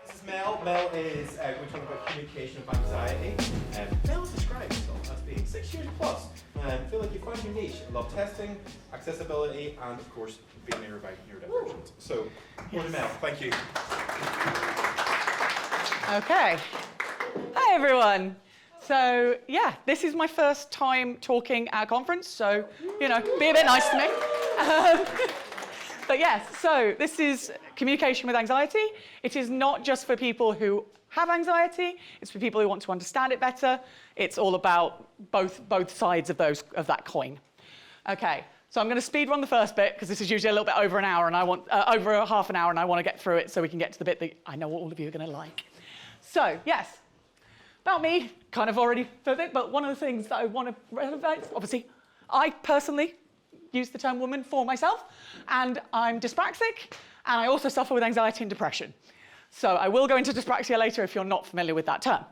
This is Mel. Mel is we're talking about communication of anxiety. Mel describes herself as being 6 years plus. Feel like you find your niche. Love testing, accessibility, and of course being neurodivergent. So, yes. Mel, thank you. Okay. Hi everyone. So yeah, this is my first time talking at a conference, so be a bit nice to me. But yes, so this is communication with anxiety. It is not just for people who have anxiety, it's for people who want to understand it better. It's all about both sides of that coin. Okay, so I'm going to speed run the first bit because this is usually a little bit over an hour, and I want over half an hour, and I want to get through it so we can get to the bit that I know all of you are going to like. So yes, about me, kind of already said it, but one of the things that I want to relevate, obviously, I personally use the term woman for myself, and I'm dyspraxic, and I also suffer with anxiety and depression. So I will go into dyspraxia later if you're not familiar with that term.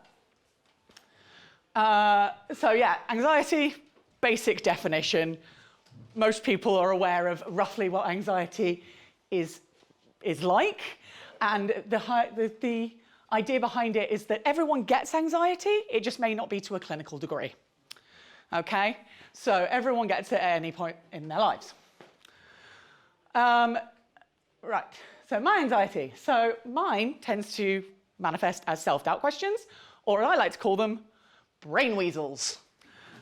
So yeah, anxiety, basic definition. Most people are aware of roughly what anxiety is like, and the idea behind it is that everyone gets anxiety, it just may not be to a clinical degree. Okay, so everyone gets it at any point in their lives. Right, so my anxiety. So mine tends to manifest as self-doubt questions, or I like to call them brain weasels.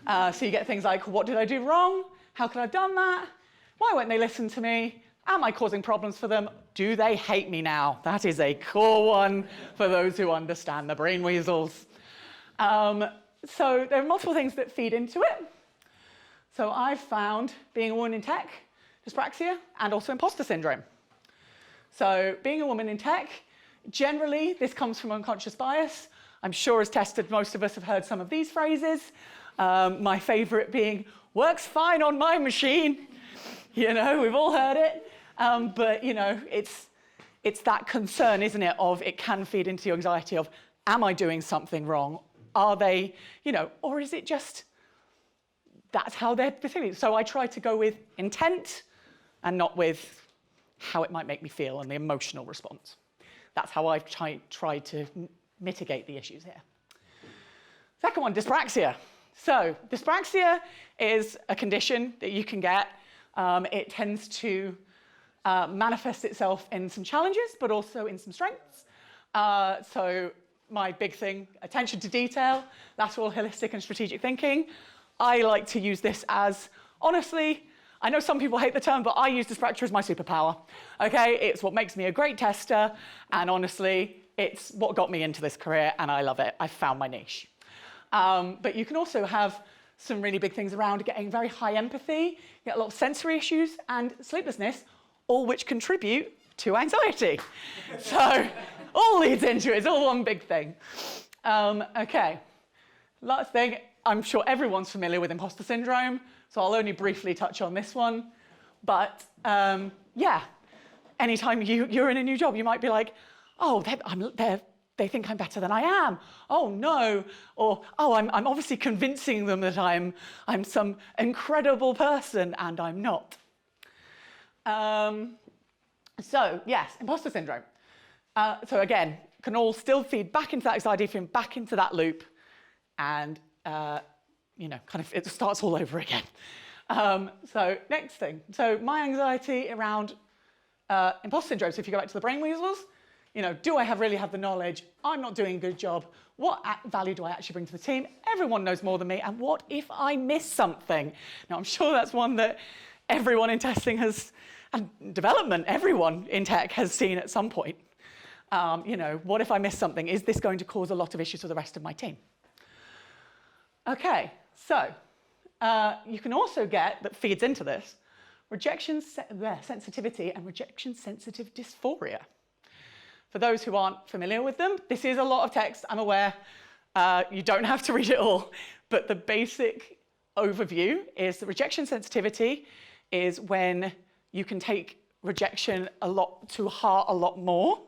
So you get things like, what did I do wrong? How could I have done that? Why won't they listen to me? Am I causing problems for them? Do they hate me now? That is a core one for those who understand the brain weasels. So there are multiple things that feed into it. So I've found being a woman in tech, dyspraxia, and also imposter syndrome. So being a woman in tech, generally this comes from unconscious bias. I'm sure as tested, most of us have heard some of these phrases. My favorite being, works fine on my machine. We've all heard it. But it's that concern, isn't it, of it can feed into your anxiety of, am I doing something wrong? Are they, or is it just, that's how they're behaving? So I try to go with intent and not with how it might make me feel and the emotional response. That's how I've tried to mitigate the issues here. Second one, dyspraxia. So dyspraxia is a condition that you can get. It tends to manifest itself in some challenges, but also in some strengths. So my big thing, attention to detail, lateral, holistic, and strategic thinking. I like to use this as, honestly, I know some people hate the term, but I use dyspraxia as my superpower. Okay, it's what makes me a great tester, and honestly, it's what got me into this career, and I love it. I've found my niche. But you can also have some really big things around getting very high empathy, get a lot of sensory issues, and sleeplessness, all which contribute to anxiety. So all leads into it. It's all one big thing. Okay, last thing. I'm sure everyone's familiar with imposter syndrome, so I'll only briefly touch on this one. But yeah, anytime you're in a new job, you might be like, oh, they think I'm better than I am. Oh no, or oh, I'm obviously convincing them that I'm some incredible person, and I'm not. So yes, imposter syndrome. So again, can all still feed back into that anxiety, feed back into that loop, and kind of it starts all over again. So next thing. So my anxiety around imposter syndrome. So if you go back to the brain weasels, do I really have the knowledge? I'm not doing a good job. What value do I actually bring to the team? Everyone knows more than me. And what if I miss something? Now, I'm sure that's one that everyone in testing and development, everyone in tech has seen at some point. What if I miss something? Is this going to cause a lot of issues for the rest of my team? Okay, so you can also get, that feeds into this, rejection sensitivity and rejection sensitive dysphoria. For those who aren't familiar with them, this is a lot of text, I'm aware. You don't have to read it all, but the basic overview is that rejection sensitivity is when you can take rejection to heart a lot more,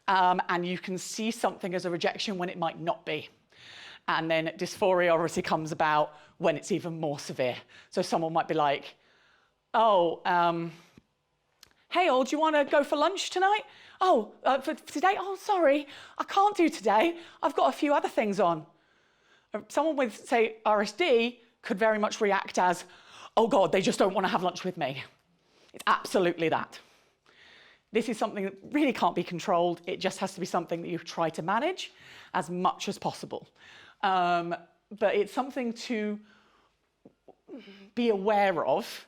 and you can see something as a rejection when it might not be. And then dysphoria obviously comes about when it's even more severe. So someone might be like, oh, hey, all, do you want to go for lunch tonight? Oh, for today? Oh, sorry, I can't do today. I've got a few other things on. Someone with, say, RSD could very much react as, oh God, they just don't want to have lunch with me. It's absolutely that. This is something that really can't be controlled. It just has to be something that you try to manage as much as possible. But it's something to be aware of,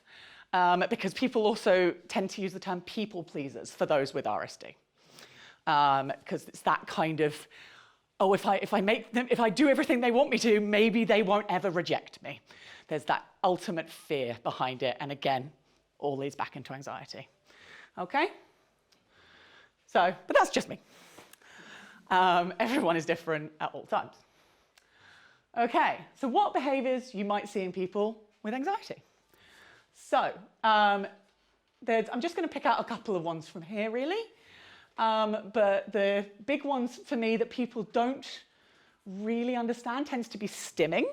because people also tend to use the term people pleasers for those with RSD. Because it's that kind of, oh, if I do everything they want me to, maybe they won't ever reject me. There's that ultimate fear behind it, and again, all leads back into anxiety. Okay? So, but that's just me. Everyone is different at all times. Okay, so what behaviors you might see in people with anxiety? So, I'm just going to pick out a couple of ones from here, really. But the big ones for me that people don't really understand tends to be stimming.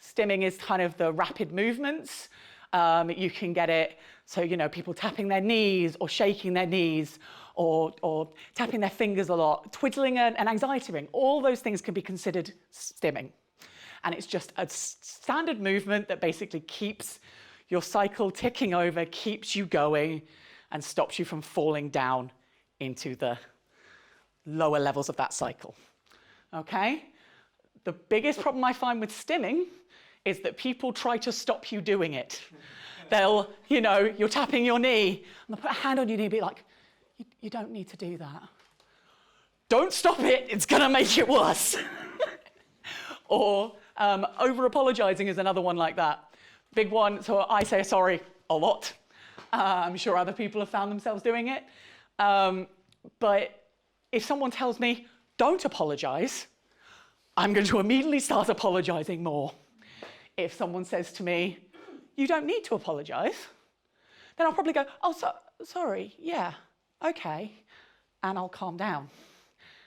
Stimming is kind of the rapid movements. You can get it, so, you know, people tapping their knees or shaking their knees or tapping their fingers a lot, twiddling an anxiety ring. All those things can be considered stimming. And it's just a standard movement that basically keeps your cycle ticking over, keeps you going, and stops you from falling down into the lower levels of that cycle. Okay? The biggest problem I find with stimming is that people try to stop you doing it. They'll, you know, you're tapping your knee, and they'll put a hand on your knee and be like, you don't need to do that. Don't stop it, it's gonna make it worse. Or over-apologizing is another one like that. Big one, so I say sorry a lot. I'm sure other people have found themselves doing it. But if someone tells me, don't apologize, I'm going to immediately start apologizing more. If someone says to me, you don't need to apologize, then I'll probably go, oh, sorry, yeah, okay. And I'll calm down.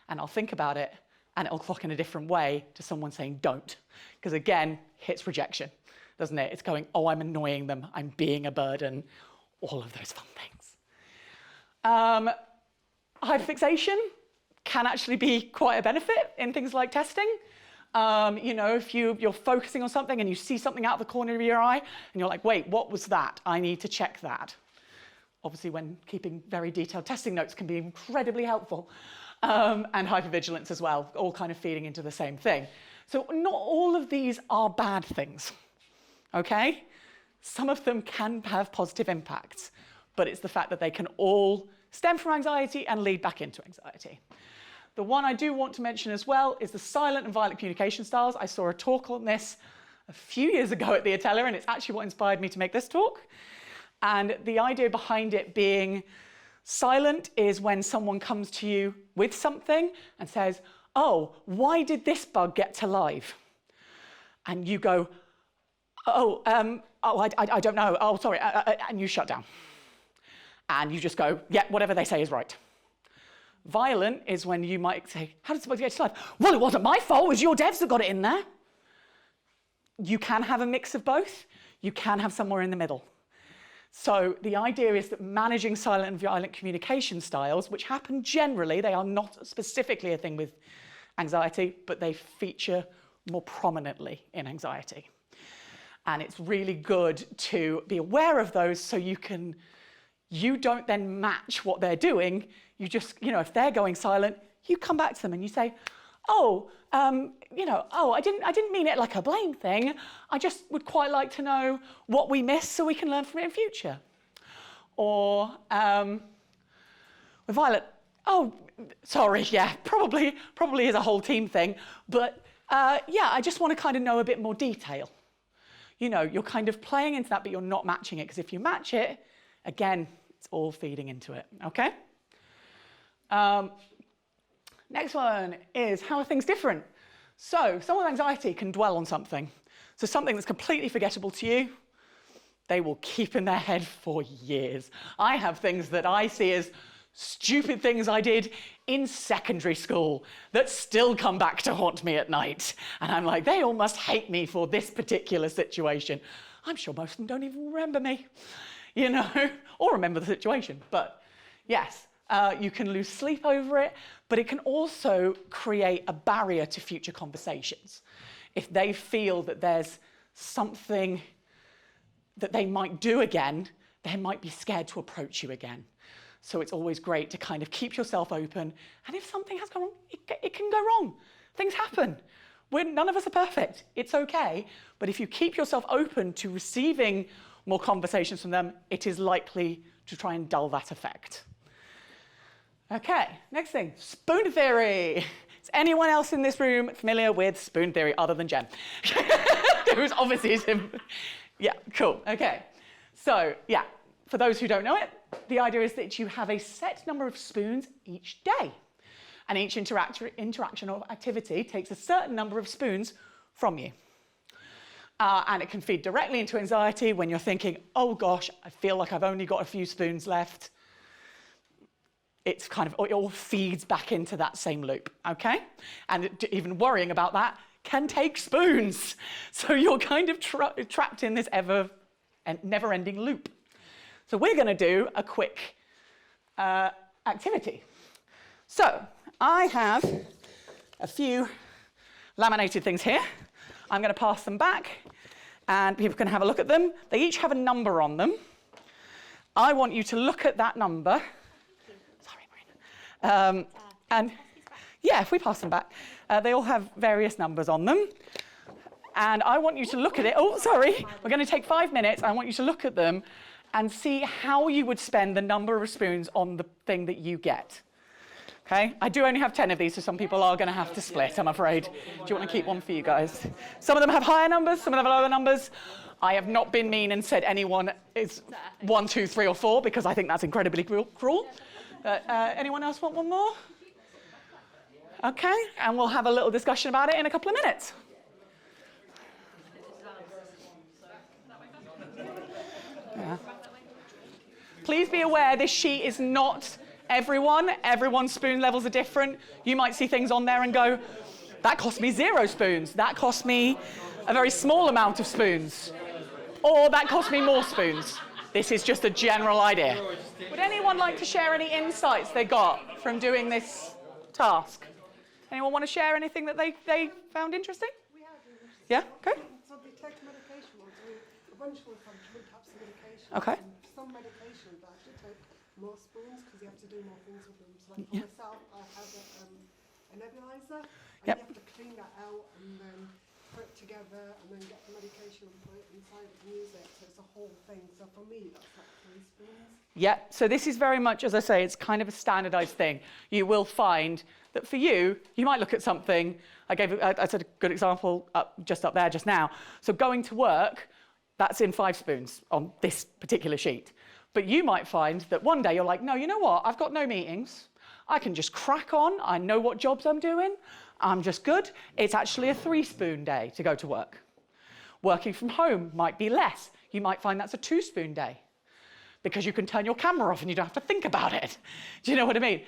And I'll think about it, and it'll clock in a different way to someone saying don't. Because again, hits rejection, doesn't it? It's going, oh, I'm annoying them, I'm being a burden, all of those fun things. Hyperfixation can actually be quite a benefit in things like testing. You know, if you're focusing on something and you see something out of the corner of your eye, and you're like, wait, what was that? I need to check that. Obviously, when keeping very detailed testing notes can be incredibly helpful. And hypervigilance as well, all kind of feeding into the same thing. So not all of these are bad things, okay? Some of them can have positive impacts, but it's the fact that they can all stem from anxiety and lead back into anxiety. The one I do want to mention as well is the silent and violent communication styles. I saw a talk on this a few years ago at the Atelier, and it's actually what inspired me to make this talk. And the idea behind it being silent is when someone comes to you with something and says, oh, why did this bug get to live? And you go, I don't know. Oh, sorry. And you shut down. And you just go, yeah, whatever they say is right. Violent is when you might say, how did this bug get to live? Well, it wasn't my fault. It was your devs that got it in there. You can have a mix of both. You can have somewhere in the middle. So the idea is that managing silent and violent communication styles, which happen generally, they are not specifically a thing with anxiety, but they feature more prominently in anxiety. And it's really good to be aware of those so you don't then match what they're doing. You just, you know, if they're going silent, you come back to them and you say, I didn't mean it like a blame thing. I just would quite like to know what we missed so we can learn from it in future. Or with Violet, oh, sorry, yeah, probably is a whole team thing, but yeah, I just want to kind of know a bit more detail. You know, you're kind of playing into that, but you're not matching it, because if you match it, again, it's all feeding into it, okay? Next one is, how are things different? So someone with anxiety can dwell on something. So something that's completely forgettable to you, they will keep in their head for years. I have things that I see as stupid things I did in secondary school that still come back to haunt me at night. And I'm like, they all must hate me for this particular situation. I'm sure most of them don't even remember me. you know, or remember the situation. But yes, you can lose sleep over it, but it can also create a barrier to future conversations. If they feel that there's something that they might do again, they might be scared to approach you again. So it's always great to kind of keep yourself open. And if something has gone wrong, it can go wrong. Things happen. None of us are perfect. It's okay. But if you keep yourself open to receiving more conversations from them, it is likely to try and dull that effect. Okay, next thing, spoon theory. Is anyone else in this room familiar with spoon theory other than Jen? Who's obviously him. Yeah, cool, okay. So, yeah, for those who don't know it, the idea is that you have a set number of spoons each day. And each interaction or activity takes a certain number of spoons from you. And it can feed directly into anxiety when you're thinking, oh gosh, I feel like I've only got a few spoons left. It's kind of, it all feeds back into that same loop, okay? And even worrying about that can take spoons. So you're kind of trapped in this never-ending loop. So we're going to do a quick activity. So I have a few laminated things here. I'm going to pass them back, and people can have a look at them. They each have a number on them. I want you to look at that number. Sorry, Marina. And yeah, if we pass them back, they all have various numbers on them. And I want you to look at it. Oh, sorry. We're going to take 5 minutes. I want you to look at them and see how you would spend the number of spoons on the thing that you get. Okay, I do only have 10 of these, so some people are going to have to split, I'm afraid. Do you want to keep one for you guys? Some of them have higher numbers, some of them have lower numbers. I have not been mean and said anyone is 1, 2, 3, or 4, because I think that's incredibly cruel. Anyone else want one more? Okay, and we'll have a little discussion about it in a couple of minutes. Yeah. Please be aware this sheet is not everyone's spoon levels are different. You might see things on there and go, that cost me 0 spoons. That cost me a very small amount of spoons. Or that cost me more spoons. This is just a general idea. Would anyone like to share any insights they got from doing this task? Anyone want to share anything that they found interesting? We have. Yeah, okay. So they take medication, a bunch of different types of medication. Okay. And some medications actually take more spoons because you have to do more things with them. So like for myself, I have a nebulizer, and you have to clean that out and then put it together and then get the medication and put it inside it and use it. So it's a whole thing. So for me, that's like 3 spoons. Yeah, so this is very much, as I say, it's kind of a standardized thing. You will find that for you, you might look at something, I said a good example just up there just now. So going to work, that's in 5 spoons on this particular sheet. But you might find that one day you're like, no, you know what? I've got no meetings. I can just crack on. I know what jobs I'm doing. I'm just good. It's actually a 3-spoon day to go to work. Working from home might be less. You might find that's a 2-spoon day because you can turn your camera off and you don't have to think about it. Do you know what I mean?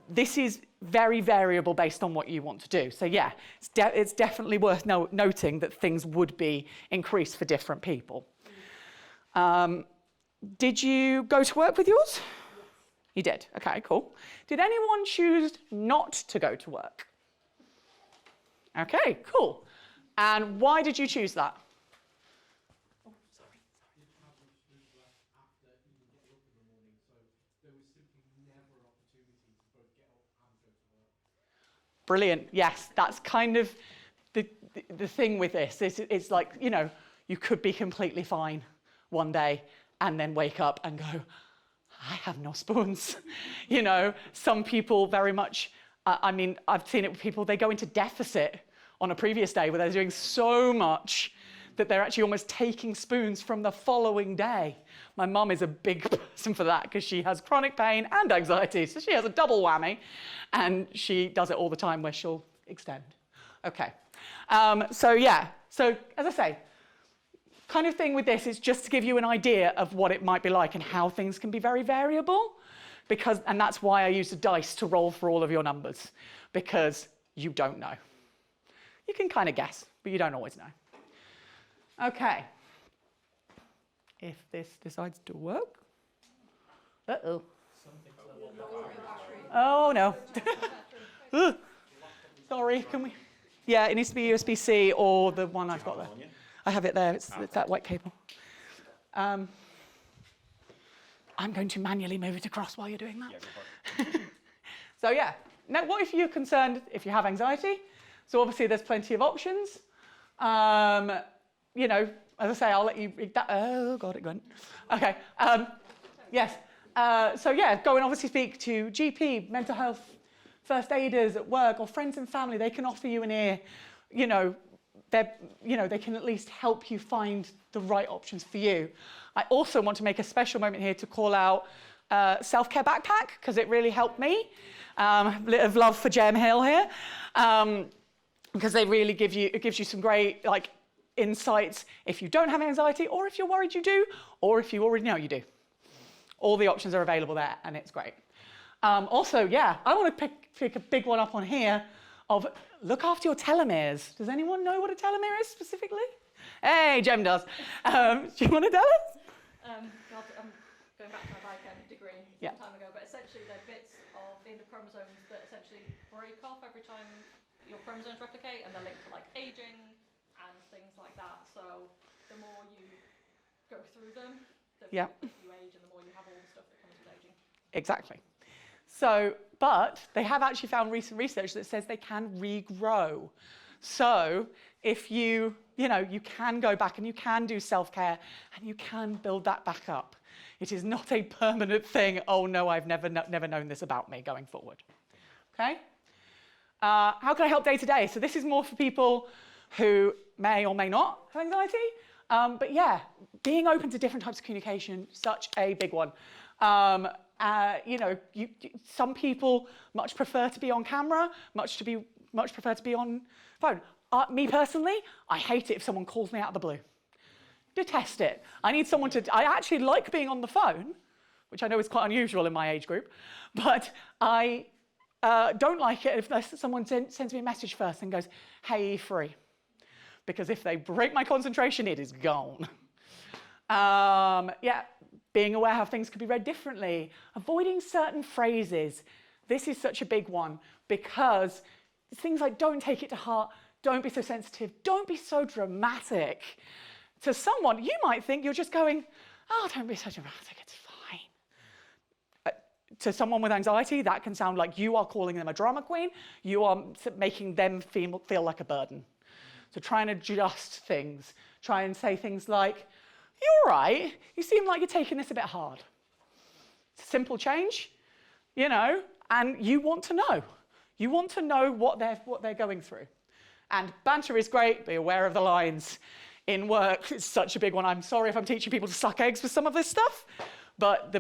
This is very variable based on what you want to do. So yeah, it's definitely worth noting that things would be increased for different people. Did you go to work with yours? Yes. You did? Okay, cool. Did anyone choose not to go to work? Okay, cool. And why did you choose that? Oh, sorry. Brilliant. Yes, that's kind of the thing with this. It's like, you know, you could be completely fine one day and then wake up and go, I have no spoons. You know, some people very much, I mean, I've seen it with people, they go into deficit on a previous day where they're doing so much that they're actually almost taking spoons from the following day. My mum is a big person for that because she has chronic pain and anxiety, so she has a double whammy, and she does it all the time where she'll extend. Okay, so yeah, so as I say, kind of thing with this is just to give you an idea of what it might be like and how things can be very variable, and that's why I use a dice to roll for all of your numbers, because you don't know. You can kind of guess, but you don't always know. Okay. if this decides to work. Uh-oh. Oh, no. Ugh. Sorry, can we? Yeah, it needs to be USB-C or the one I've got there. I have it there, it's that white cable. I'm going to manually move it across while you're doing that. So yeah, now what if you're concerned if you have anxiety? So obviously there's plenty of options. You know, as I say, I'll let you read that. Oh God, it went. Okay, yes. So yeah, go and obviously speak to GP, mental health, first aiders at work, or friends and family. They can offer you an ear. You know, they can at least help you find the right options for you. I also want to make a special moment here to call out Self-Care Backpack, because it really helped me. A bit of love for Gem Hill here, because they really it gives you some great insights if you don't have anxiety, or if you're worried you do, or if you already know you do. All the options are available there, and it's great. Also, yeah, I want to pick a big one up on here of look after your telomeres. Does anyone know what a telomere is specifically? Hey, Jem does. Do you want to tell us? I'm going back to my biochem degree some time ago, but essentially they're bits in the chromosomes that essentially break off every time your chromosomes replicate, and they're linked to aging and things like that. So the more you go through them, the more you age, and the more you have all the stuff that comes with aging. Exactly. So, but they have actually found recent research that says they can regrow. So if you can go back and you can do self-care and you can build that back up. It is not a permanent thing. Oh no, I've never known this about me going forward. Okay? How can I help day to day? So this is more for people who may or may not have anxiety. But yeah, being open to different types of communication, such a big one. Some people much prefer to be on camera, much prefer to be on phone. Me personally, I hate it if someone calls me out of the blue. Detest it. I actually like being on the phone, which I know is quite unusual in my age group, but I don't like it if someone sends me a message first and goes, hey, are you free? Because if they break my concentration, it is gone. Being aware how things could be read differently, avoiding certain phrases. This is such a big one because things like don't take it to heart, don't be so sensitive, don't be so dramatic. To someone, you might think you're just going, oh, don't be so dramatic, it's fine. To someone with anxiety, that can sound like you are calling them a drama queen, you are making them feel like a burden. So try and adjust things. Try and say things like, you're all right, you seem like you're taking this a bit hard. It's a simple change, and you want to know. You want to know what they're going through. And banter is great, be aware of the lines. In work, it's such a big one. I'm sorry if I'm teaching people to suck eggs with some of this stuff, but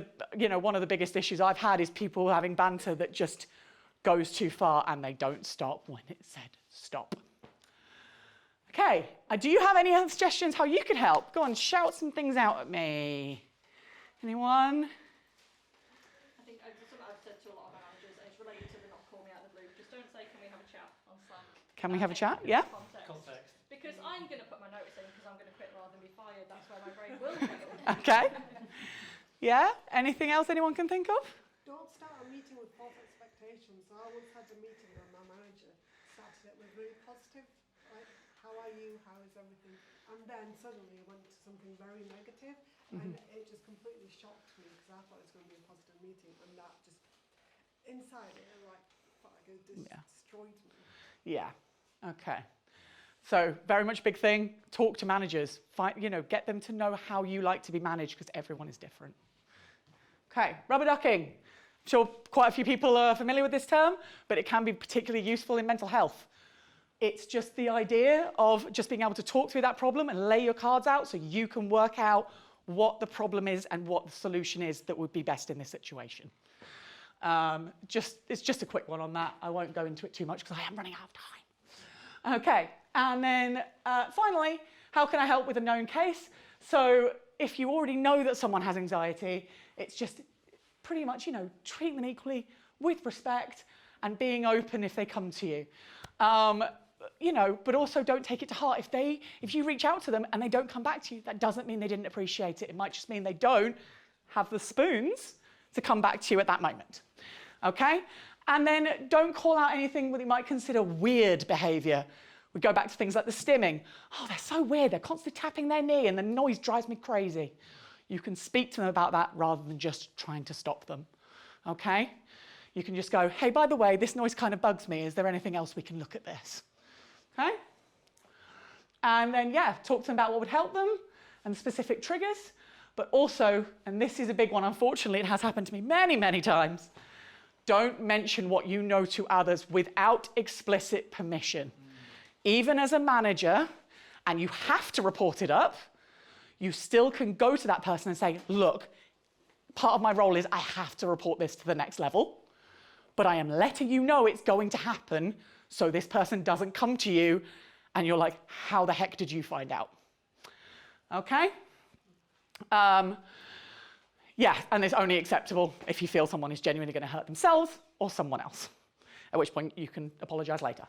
one of the biggest issues I've had is people having banter that just goes too far and they don't stop when it said stop. Okay, do you have any other suggestions how you can help? Go on, shout some things out at me. Anyone? I think something I've said to a lot of my managers, and it's related to the not call me out of the blue. Just don't say, can we have a chat on Slack? Can we have a chat? Yeah. Context. Because I'm going to put my notice in because I'm going to quit rather than be fired. That's where my brain will go. Okay. Yeah. Anything else anyone can think of? Don't start a meeting with false expectations. So I once had a meeting where my manager started it with really positive, like, how are you, how is everything? And then suddenly it went to something very negative, and it just completely shocked me because I thought it was going to be a positive meeting, and that just, inside it, felt like it destroyed me. Yeah. Okay. So very much big thing, talk to managers. Get them to know how you like to be managed because everyone is different. Okay, rubber ducking. I'm sure quite a few people are familiar with this term, but it can be particularly useful in mental health. It's just the idea of just being able to talk through that problem and lay your cards out so you can work out what the problem is and what the solution is that would be best in this situation. It's just a quick one on that. I won't go into it too much because I am running out of time. Okay, and then finally, how can I help with a known case? So if you already know that someone has anxiety, it's just pretty much, treating them equally with respect and being open if they come to you. but also don't take it to heart. If you reach out to them and they don't come back to you, that doesn't mean they didn't appreciate it. It might just mean they don't have the spoons to come back to you at that moment, okay? And then don't call out anything that you might consider weird behavior. We go back to things like the stimming. Oh, they're so weird. They're constantly tapping their knee and the noise drives me crazy. You can speak to them about that rather than just trying to stop them, okay? You can just go, hey, by the way, this noise kind of bugs me. Is there anything else we can look at this? Okay? And then, talk to them about what would help them and specific triggers. But also, and this is a big one, unfortunately, it has happened to me many, many times, don't mention what you know to others without explicit permission. Even as a manager, and you have to report it up, you still can go to that person and say, look, part of my role is I have to report this to the next level, but I am letting you know it's going to happen so this person doesn't come to you and you're like, how the heck did you find out? Okay? And it's only acceptable if you feel someone is genuinely going to hurt themselves or someone else, at which point you can apologize later.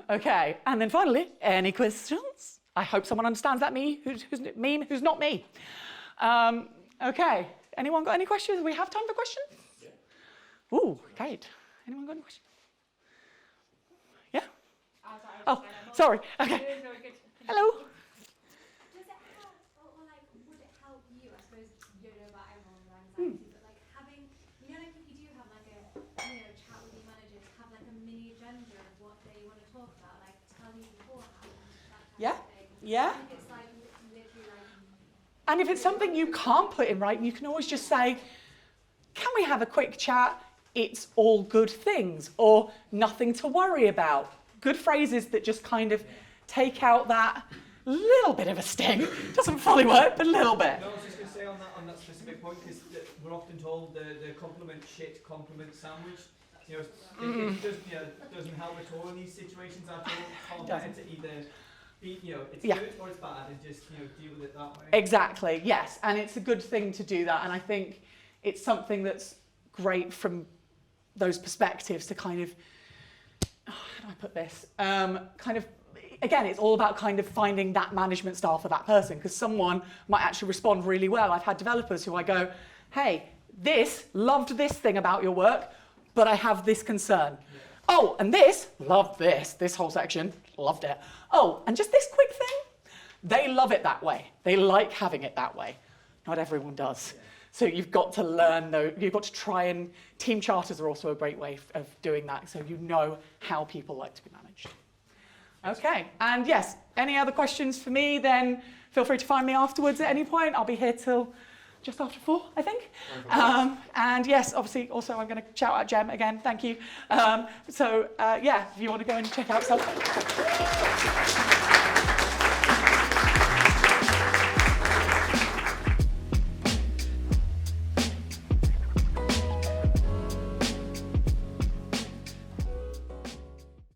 Okay, and then finally, any questions? I hope someone understands that meme who's not me. Okay, anyone got any questions? Do we have time for questions? Yeah. Ooh, great. Anyone got any questions? Yeah? Oh, sorry. Okay. Hello. Does it help, or like, would it help you? I suppose you don't know about everyone with anxiety, but like having, like if you do have like a, chat with your managers, have like a mini agenda of what they want to talk about, like tell you beforehand, that kind of thing. Yeah. I think it's like literally like. And if it's something you can't put in writing, you can always just say, can we have a quick chat? It's all good things, or nothing to worry about. Good phrases that just kind of take out that little bit of a sting. Doesn't fully work, but a little bit. No, I was just going to say on that specific point, because we're often told the compliment shit, compliment sandwich. It doesn't help at all in these situations at all. Better to either be, it's good or it's bad, and just deal with it that way. Exactly. Yes, and it's a good thing to do that, and I think it's something that's great from those perspectives to kind of. How do I put this? Again, it's all about kind of finding that management style for that person, because someone might actually respond really well. I've had developers who I go, hey, loved this thing about your work, but I have this concern. Yeah. Oh, and loved this whole section, loved it. Oh, and just this quick thing, they love it that way. They like having it that way. Not everyone does. Yeah. So you've got to learn, though, you've got to try, and team charters are also a great way of doing that, so you know how people like to be managed. Okay, and yes, any other questions for me, then feel free to find me afterwards at any point. I'll be here till just after 4, I think. And yes, obviously, also I'm going to shout out Jem again, thank you. If you want to go and check out stuff.